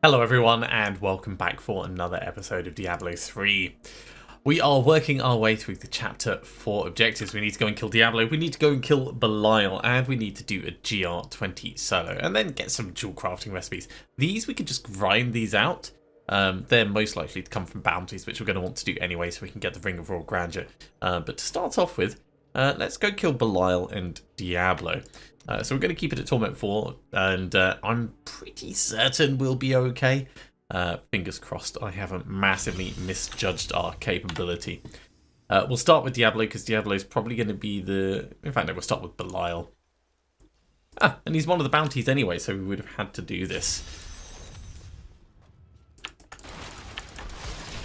Hello everyone and welcome back for another episode of Diablo 3. We are working our way through the chapter 4 objectives. We need to go and kill Diablo, we need to go and kill Belial, and we need to do a GR20 solo, and then get some dual crafting recipes. These, we can just grind these out. They're most likely to come from bounties, which we're going to want to do anyway so we can get the Ring of Royal Grandeur. But to start off with, let's go kill Belial and Diablo. So we're going to keep it at Torment 4, and I'm pretty certain we'll be okay. Fingers crossed I haven't massively misjudged our capability. We'll start with Diablo, because Diablo is probably going to be the... In fact, no, we'll start with Belial. And he's one of the bounties anyway, so we would have had to do this.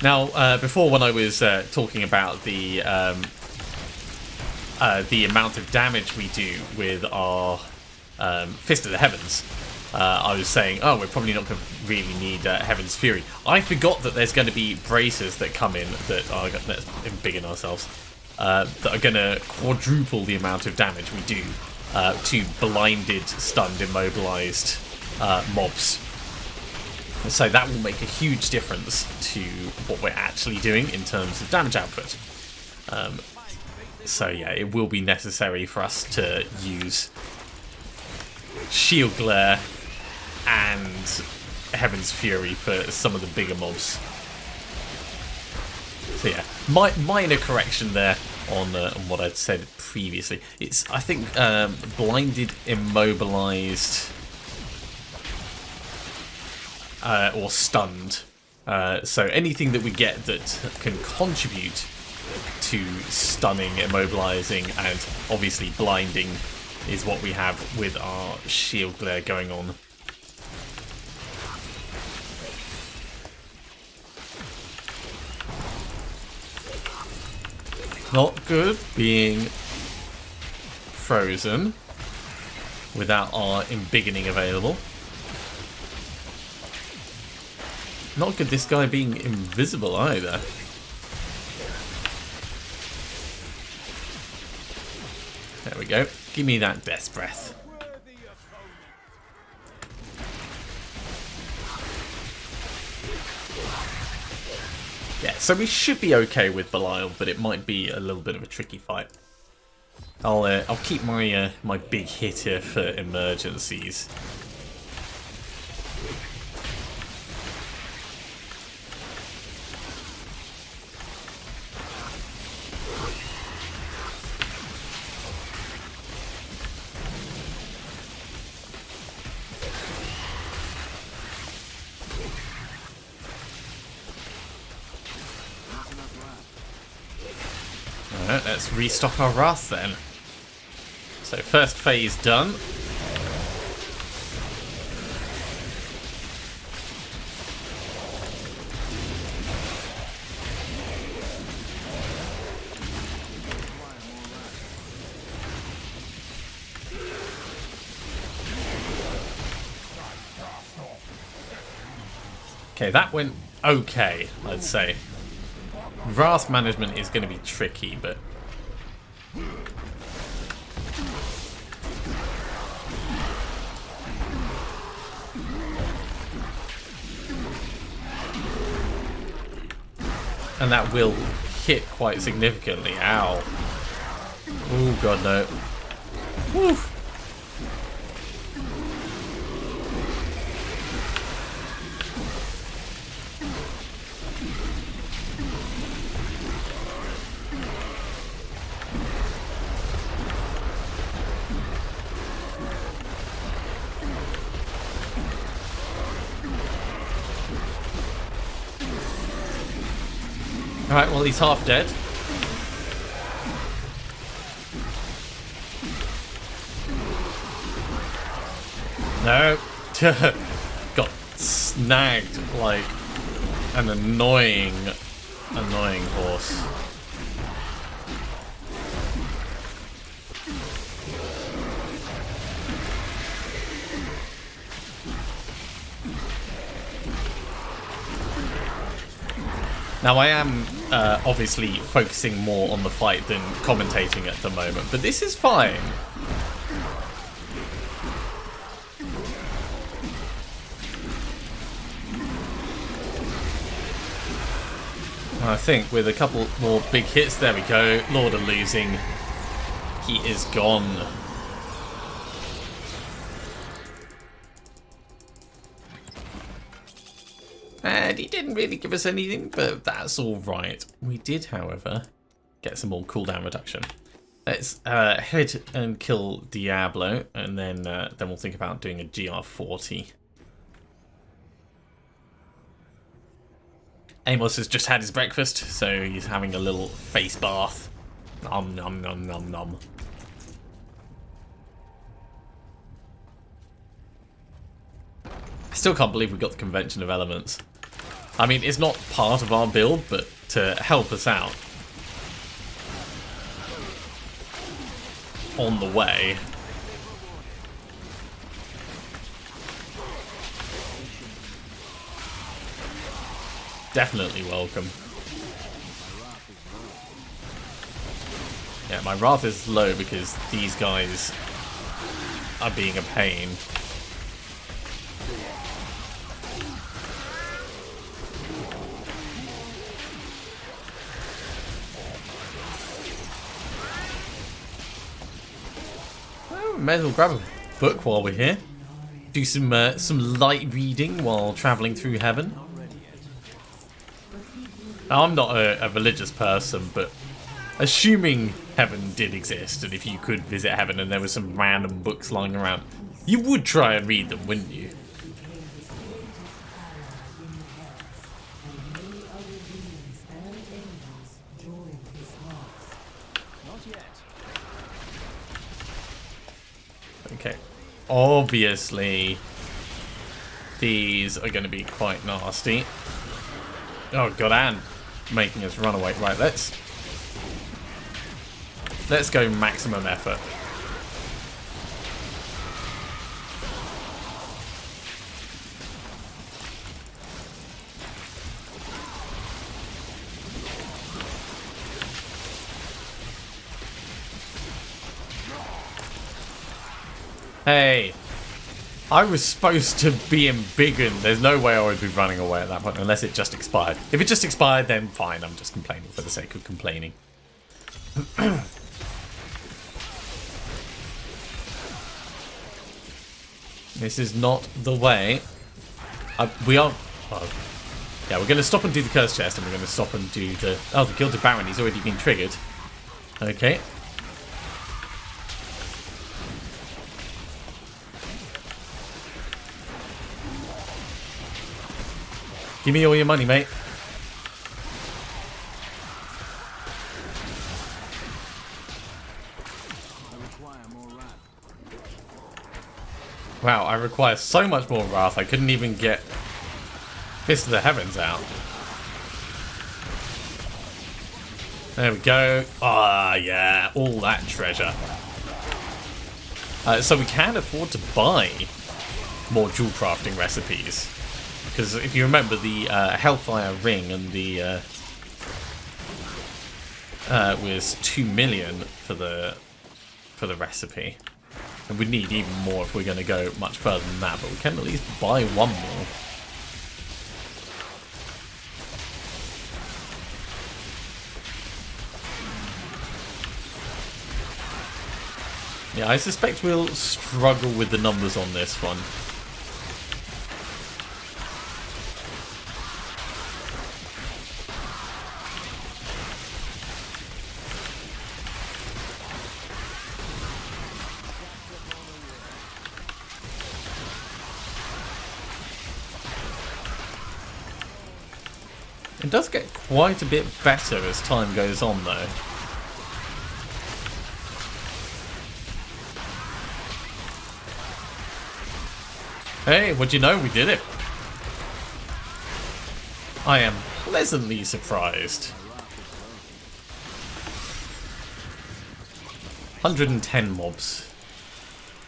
Now, before when I was talking about the amount of damage we do with our Fist of the Heavens, I was saying, oh, we're probably not going to really need Heaven's Fury. I forgot that there's going to be bracers that come in that are, let's embiggen ourselves, that are going to quadruple the amount of damage we do to blinded, stunned, immobilized mobs. So that will make a huge difference to what we're actually doing in terms of damage output. So yeah, it will be necessary for us to use Shield Glare and Heaven's Fury for some of the bigger mobs. So yeah, minor correction there on what I'd said previously. It's, I think, blinded, immobilized, or stunned. So anything that we get that can contribute to stunning, immobilizing, and obviously blinding is what we have with our Shield Glare going on. Not good being frozen without our embiggening available. Not good this guy being invisible either. There we go. Give me that Death's Breath. Yeah, so we should be okay with Belial, but it might be a little bit of a tricky fight. I'll keep my my big hitter for emergencies. Alright, let's restock our Wrath then. So first phase done. Okay, that went okay, I'd say. Wrath management is going to be tricky, but... And that will hit quite significantly. Ow. Oh god, no. Woof. Alright, well he's half dead. No. Got snagged like an annoying horse. Now I am obviously focusing more on the fight than commentating at the moment, but this is fine. I think with a couple more big hits, there we go. Lord of Losing, he is gone. And he didn't really give us anything, but that's all right. We did, however, get some more cooldown reduction. Let's head and kill Diablo, and then we'll think about doing a GR40. Amos has just had his breakfast, so he's having a little face bath. Nom nom nom nom nom. I still can't believe we got the Convention of Elements. I mean, it's not part of our build, but to help us out on the way. Definitely welcome. Yeah, my wrath is low because these guys are being a pain. Oh, may as well grab a book while we're here. Do some light reading while traveling through heaven. Now, I'm not a religious person, but assuming heaven did exist, and if you could visit heaven and there were some random books lying around, you would try and read them, wouldn't you? Okay. Obviously, these are going to be quite nasty. Oh god, and making us run away. Right, let's go maximum effort. Hey, I was supposed to be embiggened. There's no way I would be running away at that point unless it just expired. If it just expired, then fine. I'm just complaining for the sake of complaining. This is not the way. We are... Oh, yeah, we're going to stop and do the curse chest, and we're going to stop and do the... Oh, the Gilded Baron. He's already been triggered. Okay. Give me all your money, mate. Wow, I require so much more wrath. I couldn't even get Fist of the Heavens out. There we go. Ah, yeah, all that treasure. So we can afford to buy more jewel crafting recipes. Because if you remember, the Hellfire Ring and the was 2 million for the recipe, and we need even more if we're going to go much further than that. But we can at least buy one more. Yeah, I suspect we'll struggle with the numbers on this one. It does get quite a bit better as time goes on, though. Hey, what do you know? We did it. I am pleasantly surprised. 110 mobs.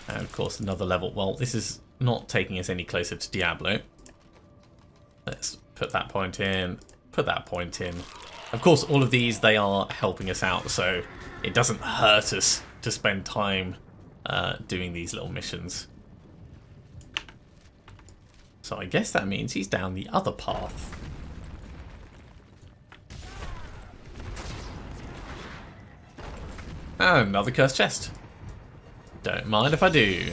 And of course another level. Well, this is not taking us any closer to Diablo. Let's put that point in. Put that point in. Of course, all of these, they are helping us out, so it doesn't hurt us to spend time doing these little missions. So I guess that means he's down the other path. Another cursed chest. Don't mind if I do.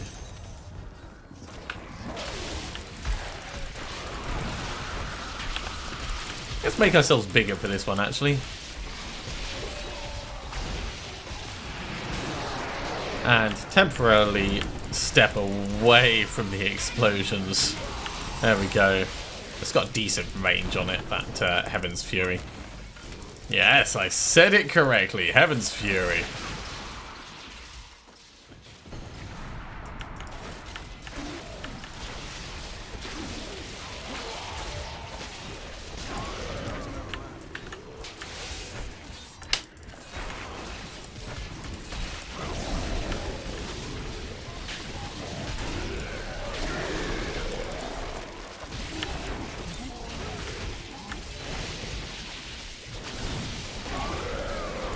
Let's make ourselves bigger for this one, actually. And temporarily step away from the explosions. There we go. It's got decent range on it, that Heaven's Fury. Yes, I said it correctly. Heaven's Fury.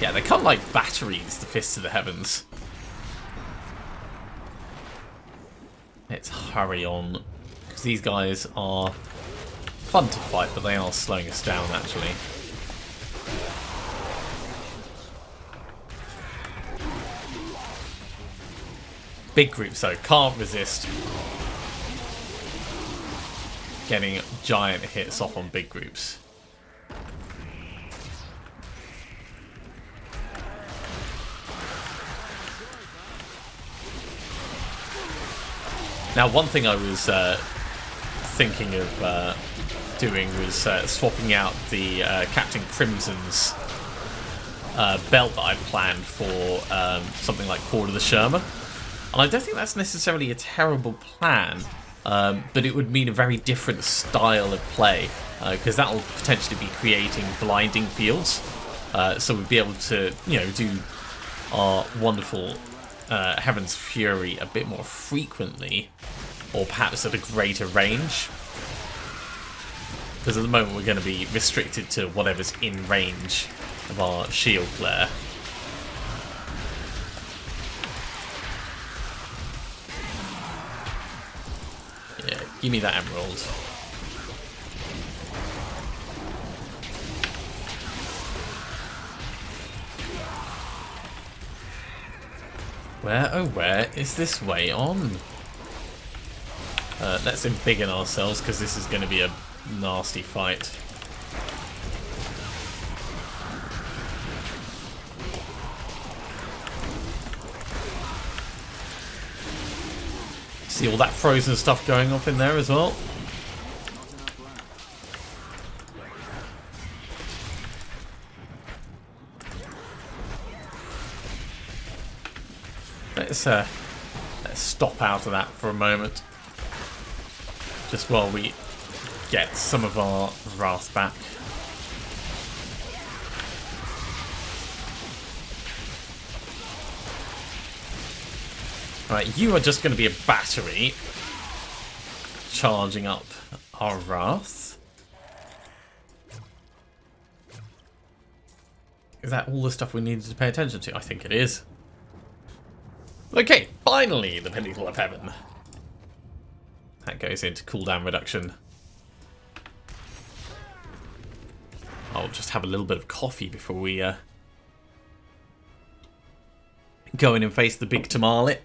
Yeah, they come like batteries, the Fists of the Heavens. Let's hurry on, because these guys are fun to fight, but they are slowing us down, actually. Big groups, though, can't resist getting giant hits off on big groups. Now, one thing I was thinking of doing was swapping out the Captain Crimson's belt that I'd planned for something like Cord of the Sherma. And I don't think that's necessarily a terrible plan, but it would mean a very different style of play, because that will potentially be creating blinding fields. So we'd be able to, you know, do our wonderful Heaven's Fury a bit more frequently, or perhaps at a greater range, because at the moment we're going to be restricted to whatever's in range of our shield flare. Yeah, give me that emerald. Where, oh where is this way on? Let's embiggen ourselves, because this is going to be a nasty fight. See all that frozen stuff going off in there as well? Let's stop out of that for a moment, just while we get some of our wrath back. Right, you are just going to be a battery charging up our wrath. Is that all the stuff we needed to pay attention to? I think it is. Okay, finally, the Pinnacle of Heaven. That goes into cooldown reduction. I'll just have a little bit of coffee before we go in and face the big tamale.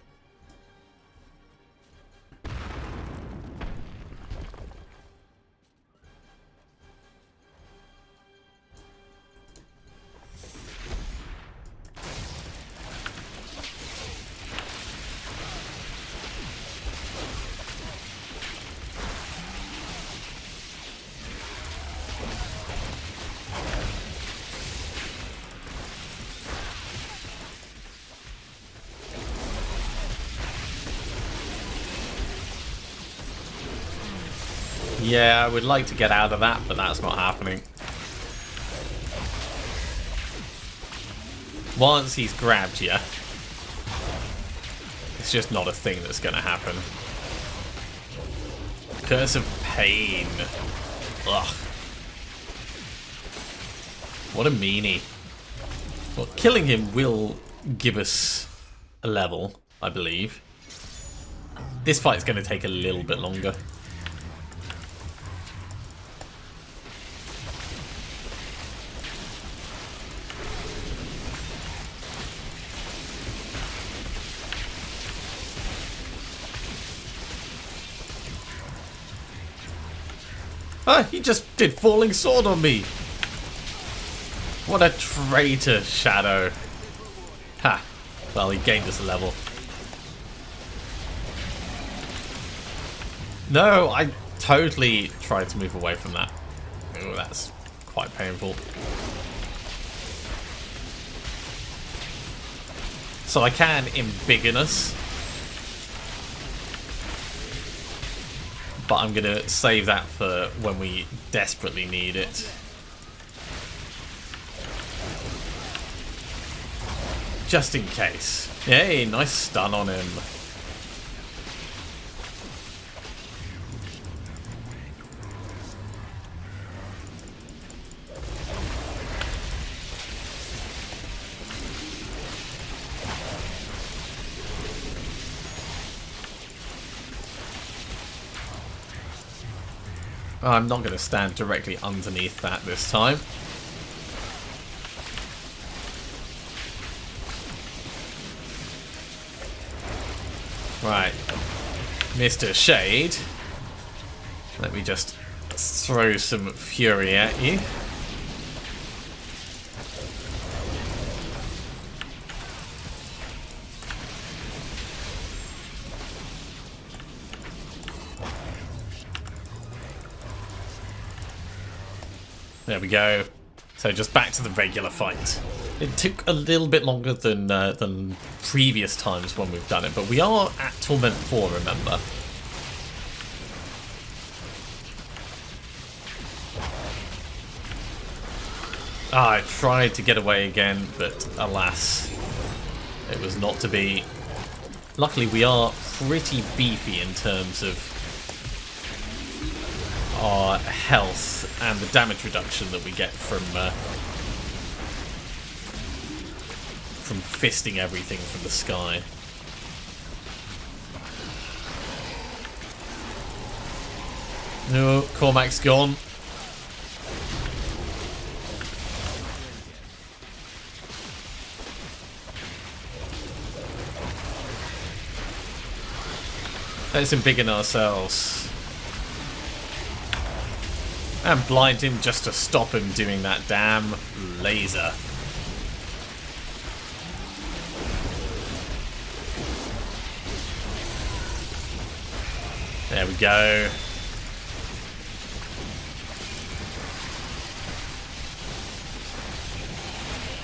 Yeah, I would like to get out of that, but that's not happening. Once he's grabbed you, it's just not a thing that's going to happen. Curse of Pain. Ugh. What a meanie. Well, killing him will give us a level, I believe. This fight's going to take a little bit longer. Ah, he just did falling sword on me. What a traitor, Shadow. Ha. Well, he gained us a level. No, I totally tried to move away from that. Oh, that's quite painful. So I can embiggen us. But I'm going to save that for when we desperately need it. Just in case. Yay, nice stun on him. I'm not going to stand directly underneath that this time. Right, Mr. Shade. Let me just throw some fury at you. There we go. So just back to the regular fight. It took a little bit longer than previous times when we've done it, but we are at Torment 4, remember? Ah, I tried to get away again, but alas, it was not to be. Luckily, we are pretty beefy in terms of our health and the damage reduction that we get from fisting everything from the sky. No, Cormac's gone. Let's embiggen ourselves. And blind him just to stop him doing that damn laser. There we go.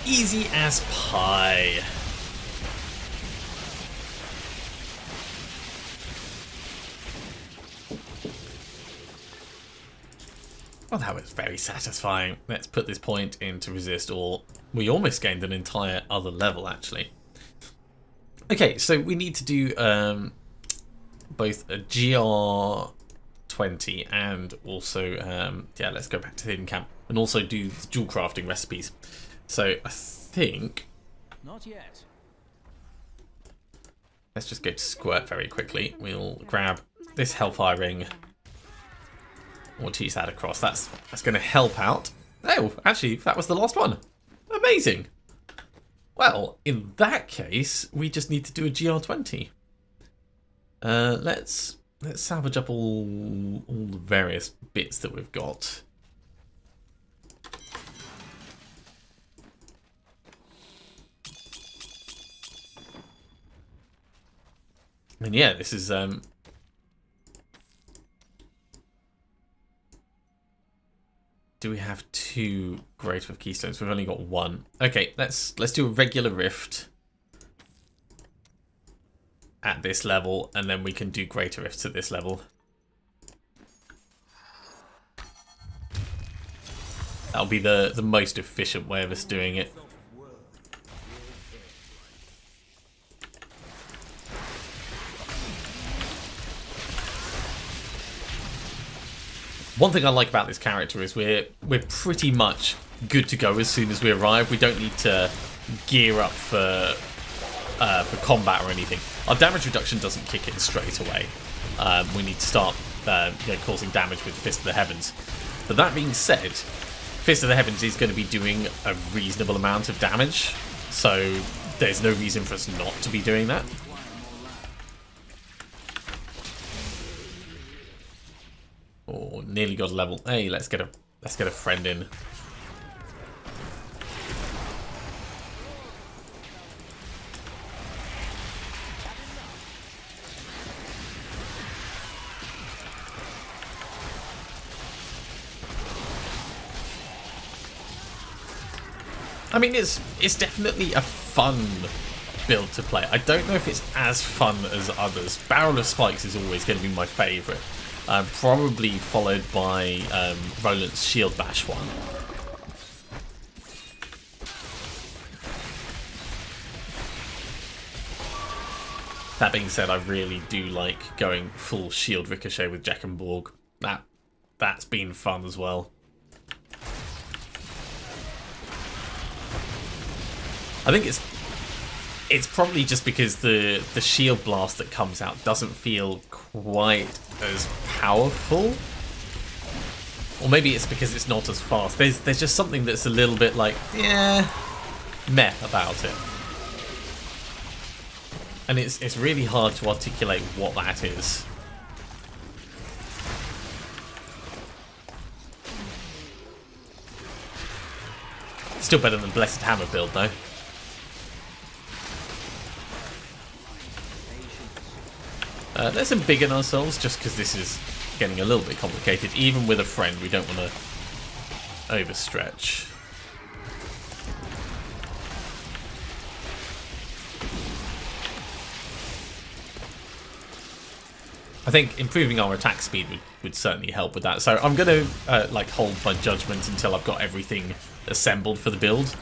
Easy as pie. Well, that was very satisfying. Let's put this point in to resist all. We almost gained an entire other level, actually. Okay, so we need to do both a GR20 and also, yeah, let's go back to the hidden camp and also do the dual crafting recipes. So I think... Not yet. Let's just go to Squirt very quickly. We'll grab this Hellfire Ring. We'll teach that across. That's going to help out. Oh, actually, that was the last one. Amazing. Well, in that case, we just need to do a GR20. Let's salvage up all the various bits that we've got. And yeah, this is do we have 2 Greater of Keystones? We've only got 1. Okay, let's do a regular rift at this level, and then we can do Greater Rifts at this level. That'll be the most efficient way of us doing it. One thing I like about this character is we're pretty much good to go as soon as we arrive. We don't need to gear up for combat or anything. Our damage reduction doesn't kick in straight away. We need to start causing damage with Fist of the Heavens. But that being said, Fist of the Heavens is going to be doing a reasonable amount of damage, so there's no reason for us not to be doing that. Oh, nearly got a level. Hey, let's get a friend in. I mean, it's definitely a fun build to play. I don't know if it's as fun as others. Barrel of Spikes is always going to be my favourite. Probably followed by Roland's Shield Bash one. That being said, I really do like going full Shield Ricochet with Jack and Borg. That's been fun as well. I think it's probably just because the shield blast that comes out doesn't feel quite as powerful. Or maybe it's because it's not as fast. There's just something that's a little bit like, yeah, meh about it. And it's really hard to articulate what that is. Still better than Blessed Hammer build though. Let's embiggen ourselves, just because this is getting a little bit complicated. Even with a friend, we don't want to overstretch. I think improving our attack speed would certainly help with that. So I'm going to like hold my judgment until I've got everything assembled for the build.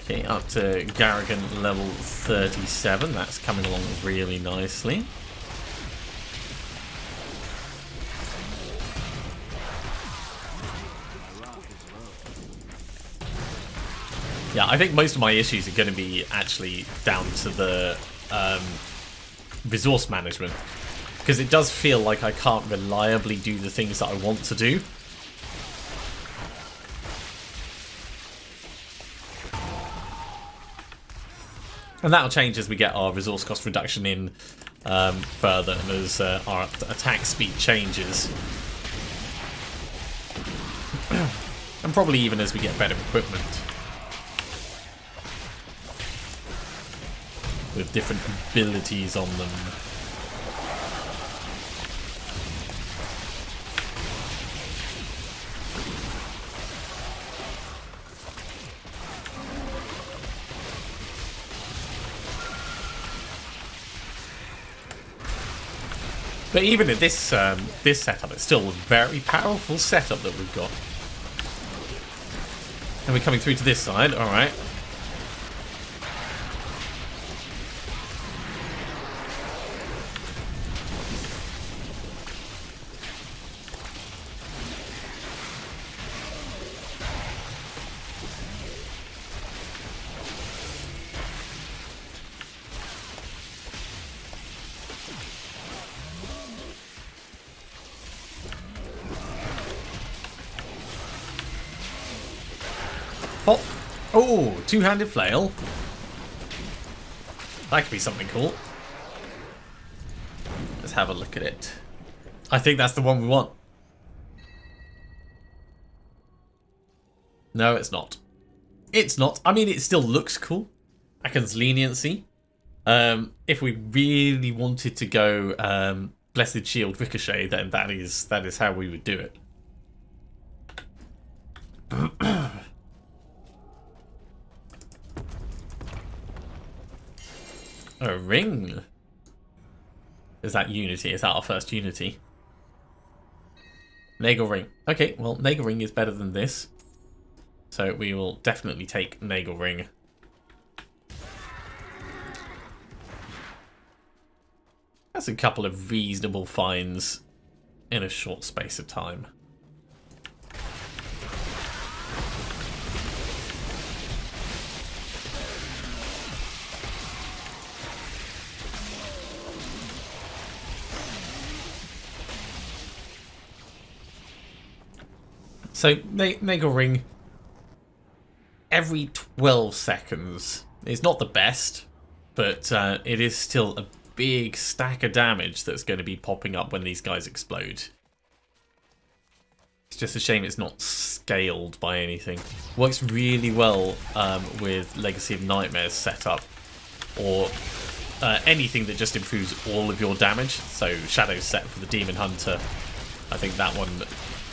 Okay, up to Garrigan level 37. That's coming along really nicely. Yeah, I think most of my issues are going to be actually down to the resource management. Because it does feel like I can't reliably do the things that I want to do. And that'll change as we get our resource cost reduction in further and as our attack speed changes. And probably even as we get better equipment. With different abilities on them. But even in this this setup, it's still a very powerful setup that we've got. And we're coming through to this side, alright. Pop. Oh, two-handed flail. That could be something cool. Let's have a look at it. I think that's the one we want. No, it's not. It's not. I mean, it still looks cool. Akon's leniency. If we really wanted to go Blessed Shield Ricochet, then that is how we would do it. A ring. Is that Unity? Is that our first Unity? Nagel Ring. Okay, well, Nagel Ring is better than this. So we will definitely take Nagel Ring. That's a couple of reasonable finds in a short space of time. So, Nagel Ring, every 12 seconds is not the best, but it is still a big stack of damage that's going to be popping up when these guys explode. It's just a shame it's not scaled by anything. Works really well with Legacy of Nightmares setup, or anything that just improves all of your damage. So Shadow's set for the Demon Hunter. I think that one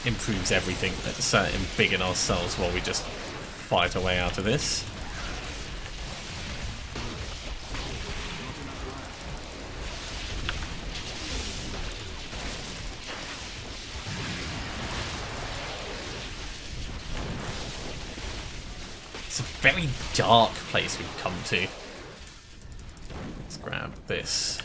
improves everything. Let's embiggen ourselves while we just fight our way out of this. It's a very dark place we've come to. Let's grab this.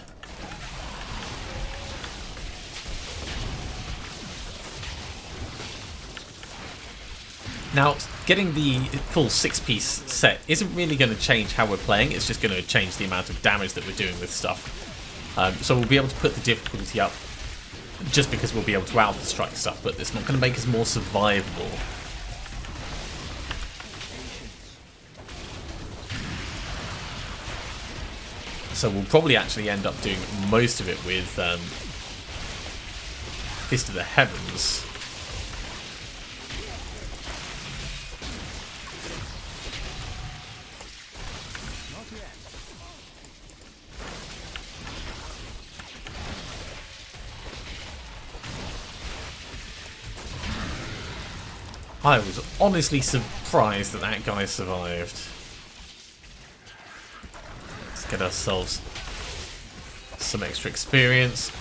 Now, getting the full 6-piece set isn't really going to change how we're playing, it's just going to change the amount of damage that we're doing with stuff. So we'll be able to put the difficulty up just because we'll be able to alpha strike stuff, but it's not going to make us more survivable. So we'll probably actually end up doing most of it with Fist of the Heavens. I was honestly surprised that that guy survived. Let's get ourselves some extra experience.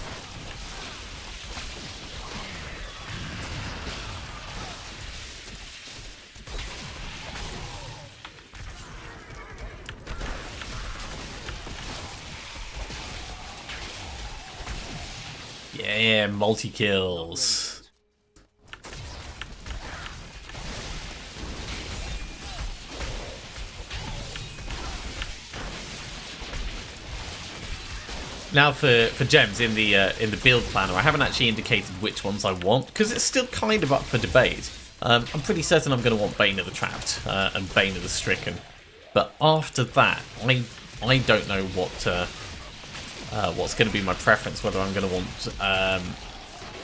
Yeah, multi-kills. Now for gems in the build planner, I haven't actually indicated which ones I want because it's still kind of up for debate. I'm pretty certain I'm going to want Bane of the Trapped and Bane of the Stricken, but after that, I don't know what's going to be my preference. Whether I'm going to want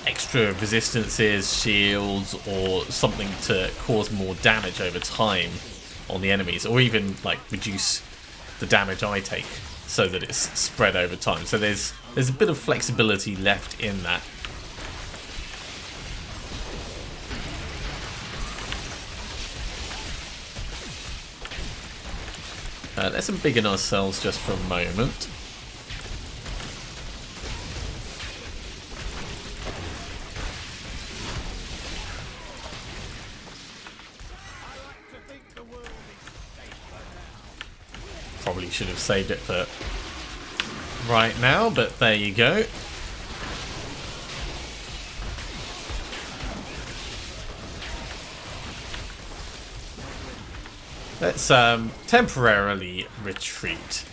extra resistances, shields, or something to cause more damage over time on the enemies, or even like reduce the damage I take, so that it's spread over time. So there's a bit of flexibility left in that. Let's embiggen ourselves just for a moment. Probably should have saved it for right now, but there you go. Let's temporarily retreat.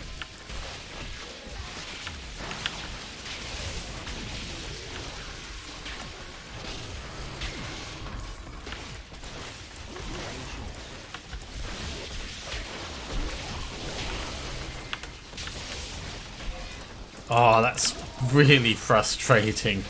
Oh, that's really frustrating.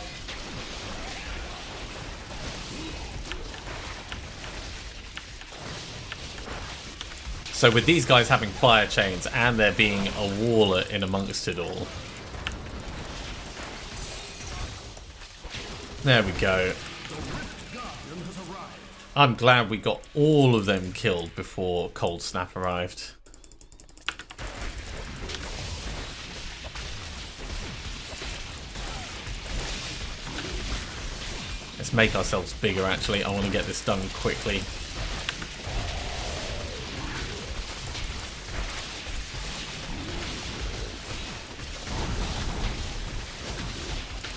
So with these guys having fire chains and there being a wall in amongst it all. There we go. I'm glad we got all of them killed before Cold Snap arrived. Let's make ourselves bigger, actually. I want to get this done quickly.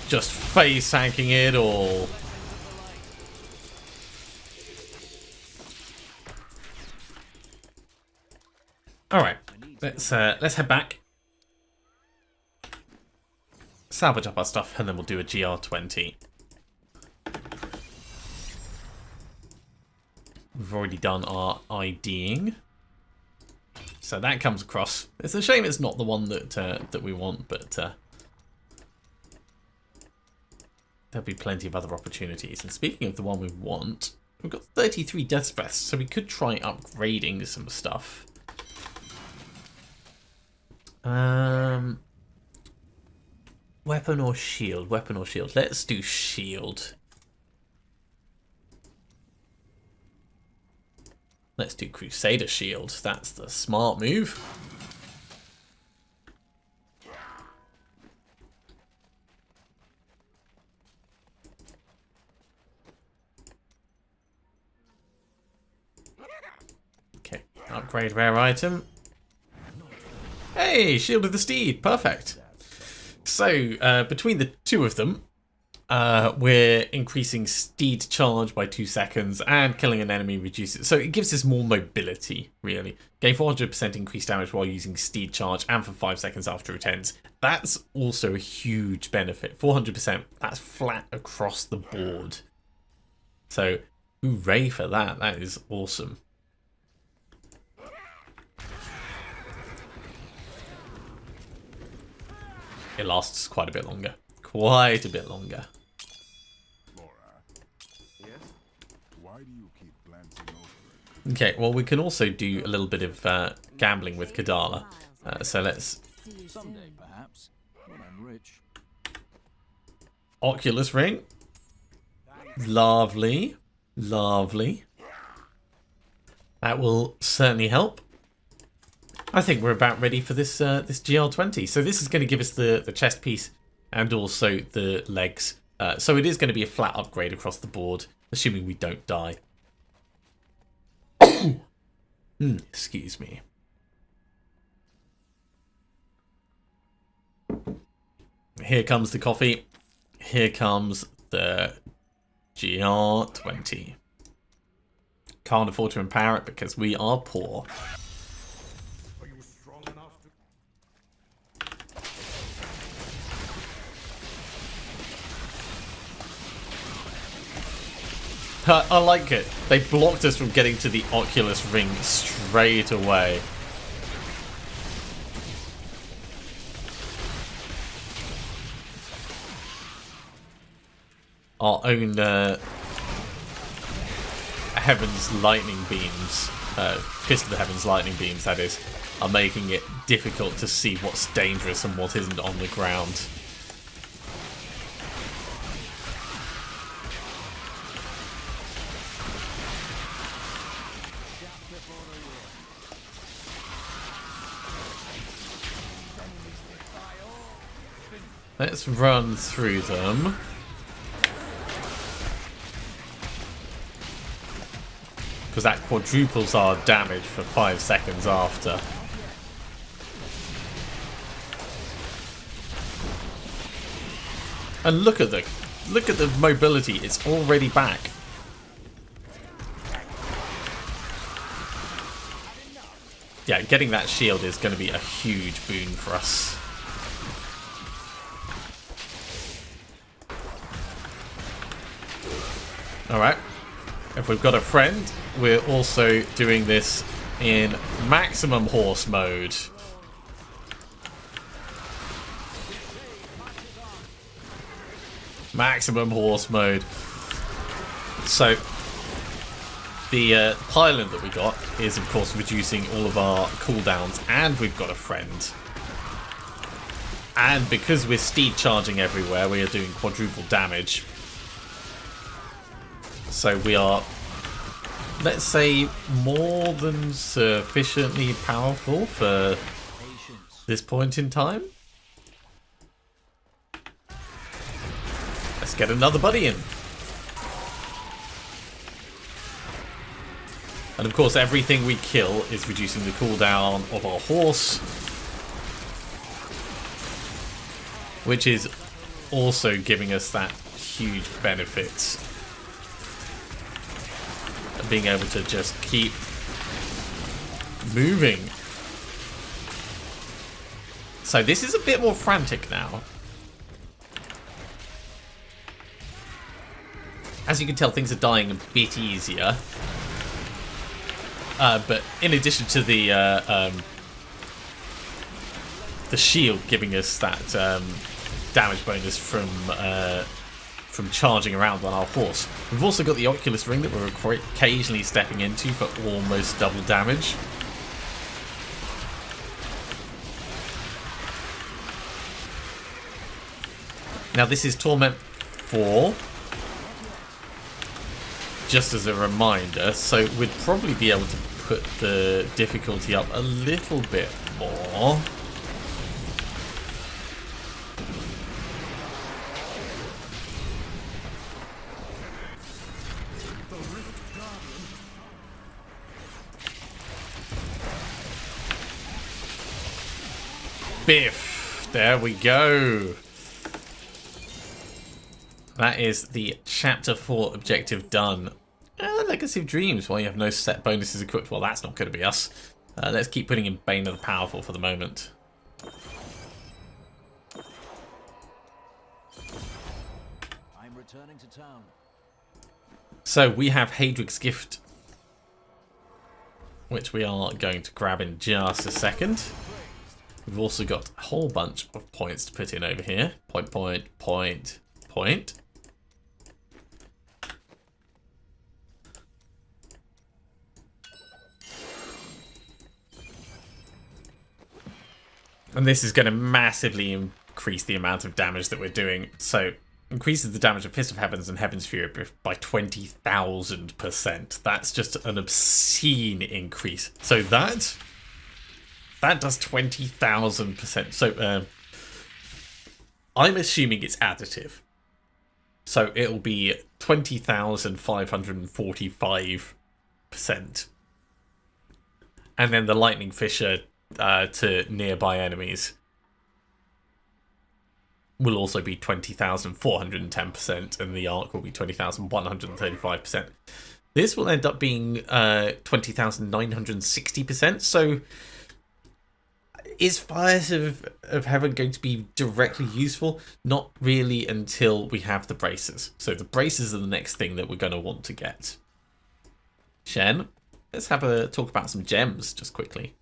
Just face tanking it all. Alright, let's head back. Salvage up our stuff and then we'll do a GR20. We've already done our IDing. So that comes across. It's a shame it's not the one that we want, but there'll be plenty of other opportunities. And speaking of the one we want, we've got 33 death breaths, so we could try upgrading some stuff. Weapon or shield? Weapon or shield? Let's do shield. Let's do Crusader shield. That's the smart move. Okay, upgrade rare item. Hey, Shield of the Steed, perfect. So, between the two of them, we're increasing steed charge by 2 seconds, and killing an enemy reduces. So it gives us more mobility, really. Gain 400% increased damage while using steed charge, and for 5 seconds after it ends. That's also a huge benefit. 400%, that's flat across the board. So, hooray for that. That is awesome. It lasts quite a bit longer. Quite a bit longer. Okay, well, we can also do a little bit of gambling with Kadala. So let's... Someday, perhaps, when I'm rich. Oculus ring. Lovely. Lovely. That will certainly help. I think we're about ready for this this GL20. So this is going to give us the chest piece and also the legs. So it is going to be a flat upgrade across the board, assuming we don't die. Excuse me. Here comes the coffee. Here comes the GR20. Can't afford to empower it because we are poor. Are you strong enough to... I like it. They blocked us from getting to the Oculus ring straight away. Our own Heaven's lightning beams, Fist of the Heaven's lightning beams, that is, are making it difficult to see what's dangerous and what isn't on the ground. Let's run through them. Because that quadruples our damage for 5 seconds after. And look at the mobility, it's already back. Yeah, getting that shield is going to be a huge boon for us. Alright, if we've got a friend, we're also doing this in maximum horse mode. Maximum horse mode. So, the pylon that we got is, of course, reducing all of our cooldowns, and we've got a friend. And because we're steed charging everywhere, we are doing quadruple damage. So we are, let's say, more than sufficiently powerful for this point in time. Let's get another buddy in. And of course, everything we kill is reducing the cooldown of our horse, which is also giving us that huge benefit. Being able to just keep moving. So this is a bit more frantic now. As you can tell, things are dying a bit easier. But in addition to the shield giving us that damage bonus from charging around on our horse, we've also got the Oculus Ring that we're occasionally stepping into for almost double damage. Now this is Torment 4, just as a reminder, so we'd probably be able to put the difficulty up a little bit more. Biff! There we go. That is the Chapter 4 objective done. Legacy of Dreams, while you have no set bonuses equipped. Well, that's not going to be us. Let's keep putting in Bane of the Powerful for the moment. I'm returning to town. So we have Hadric's Gift, which we are going to grab in just a second. We've also got a whole bunch of points to put in over here. Point, point, point, point. And this is going to massively increase the amount of damage that we're doing. So, increases the damage of Fist of Heavens and Heaven's Fury by 20,000%. That's just an obscene increase. So that does 20,000%. So, I'm assuming it's additive. So, it'll be 20,545%. And then the Lightning Fissure to nearby enemies will also be 20,410%, and the arc will be 20,135%. This will end up being 20,960%. So, is Fires of Heaven going to be directly useful? Not really until we have the braces. So the braces are the next thing that we're going to want to get. Shen, let's have a talk about some gems just quickly.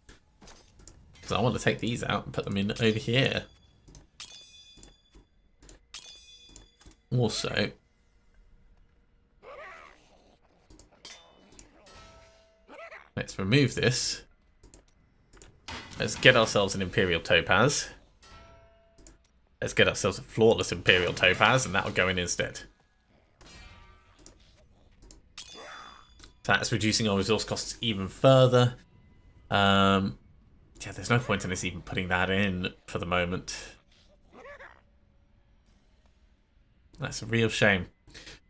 Because I want to take these out and put them in over here. Also, let's remove this. Let's get ourselves an Imperial Topaz. Let's get ourselves a Flawless Imperial Topaz, and that'll go in instead. That's reducing our resource costs even further. Yeah, there's no point in us even putting that in for the moment. That's a real shame.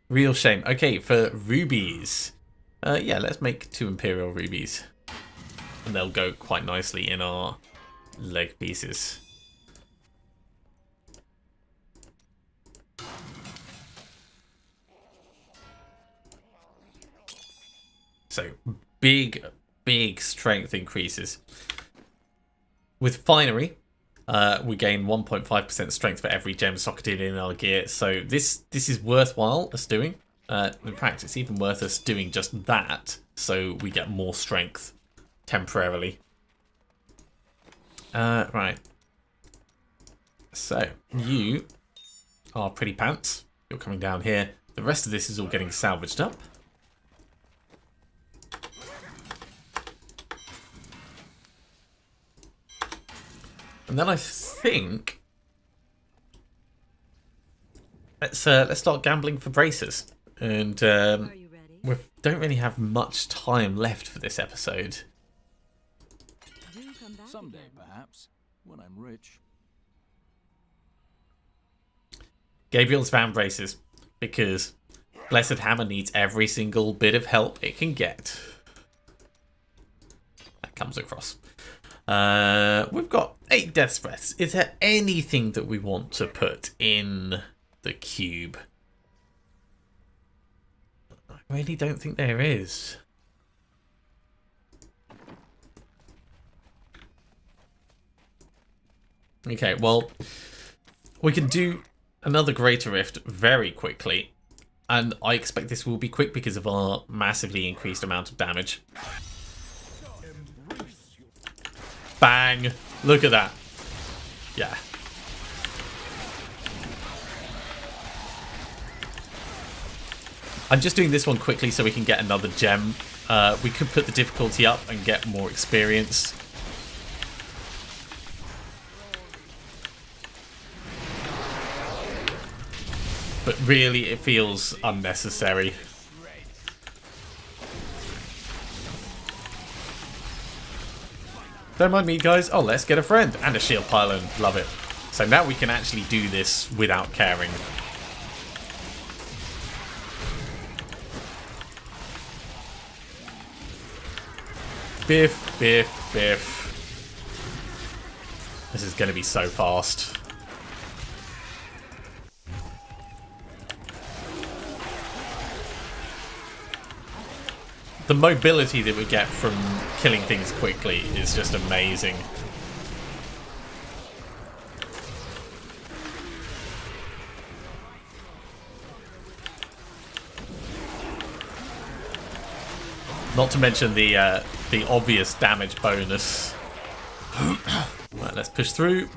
Real shame. Okay, for rubies. Yeah, let's make 2 Imperial rubies. And they'll go quite nicely in our leg pieces. So, big strength increases. With Finery, we gain 1.5% strength for every gem socketed in our gear. So this is worthwhile us doing. In fact, it's even worth us doing just that, so we get more strength temporarily. Right. So, you are Pretty Pants. You're coming down here. The rest of this is all getting salvaged up. And then I think let's start gambling for braces. And we don't really have much time left for this episode. Someday, perhaps, when I'm rich. Gabriel's found braces because Blessed Hammer needs every single bit of help it can get. That comes across. We've got 8 Death's Breaths. Is there anything that we want to put in the cube? I really don't think there is. Okay, well, we can do another Greater Rift very quickly. And I expect this will be quick because of our massively increased amount of damage. Bang. Look at that. Yeah. I'm just doing this one quickly so we can get another gem. We could put the difficulty up and get more experience. But really, it feels unnecessary. Don't mind me, guys. Oh, let's get a friend. And a shield pylon. Love it. So now we can actually do this without caring. Biff, biff, biff. This is going to be so fast. The mobility that we get from killing things quickly is just amazing. Not to mention the obvious damage bonus. Right, let's push through.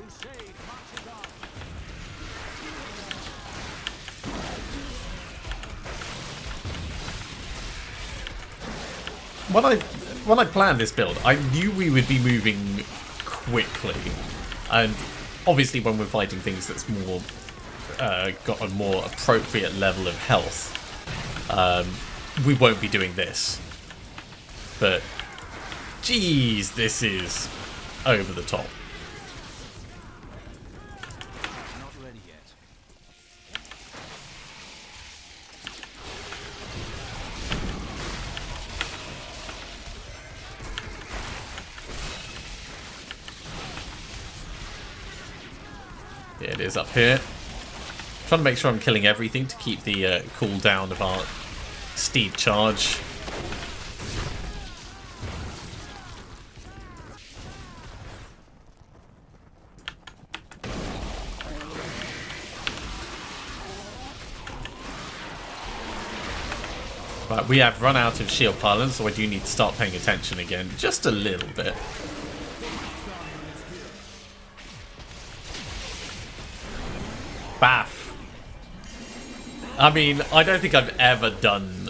When I planned this build, I knew we would be moving quickly, and obviously when we're fighting things that's more got a more appropriate level of health, we won't be doing this. But geez, this is over the top. Not ready yet. Yeah, it is up here. Trying to make sure I'm killing everything to keep the cooldown of our steed charge. Right, we have run out of shield pylons, so I do need to start paying attention again, just a little bit. Baff. I mean, I don't think I've ever done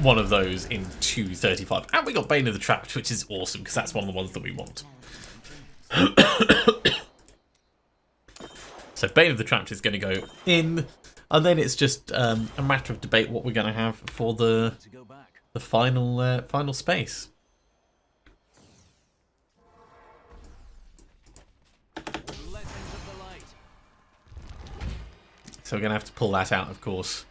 one of those in 2:35. And we got Bane of the Trapped, which is awesome, because that's one of the ones that we want. So Bane of the Trapped is going to go in, and then it's just a matter of debate what we're going to have for the final space. So we're going to have to pull that out, of course.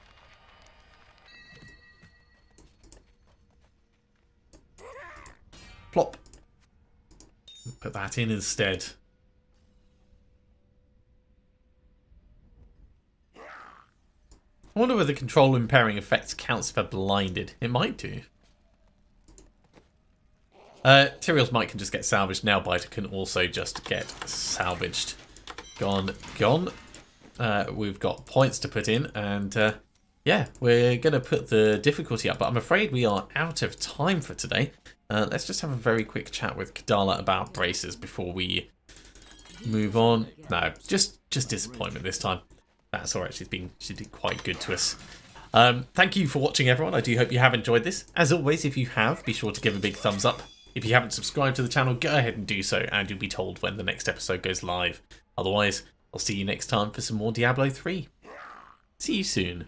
Plop. Put that in instead. I wonder whether control impairing effects counts for blinded. It might do. Tyrael's mic can just get salvaged. Nailbiter can also just get salvaged. Gone. We've got points to put in, and yeah, we're going to put the difficulty up, but I'm afraid we are out of time for today. Let's just have a very quick chat with Kadala about braces before we move on. No, just disappointment this time. That's alright, she's been quite good to us. Thank you for watching, everyone. I do hope you have enjoyed this. As always, if you have, be sure to give a big thumbs up. If you haven't subscribed to the channel, go ahead and do so, and you'll be told when the next episode goes live. Otherwise, I'll see you next time for some more Diablo 3. See you soon.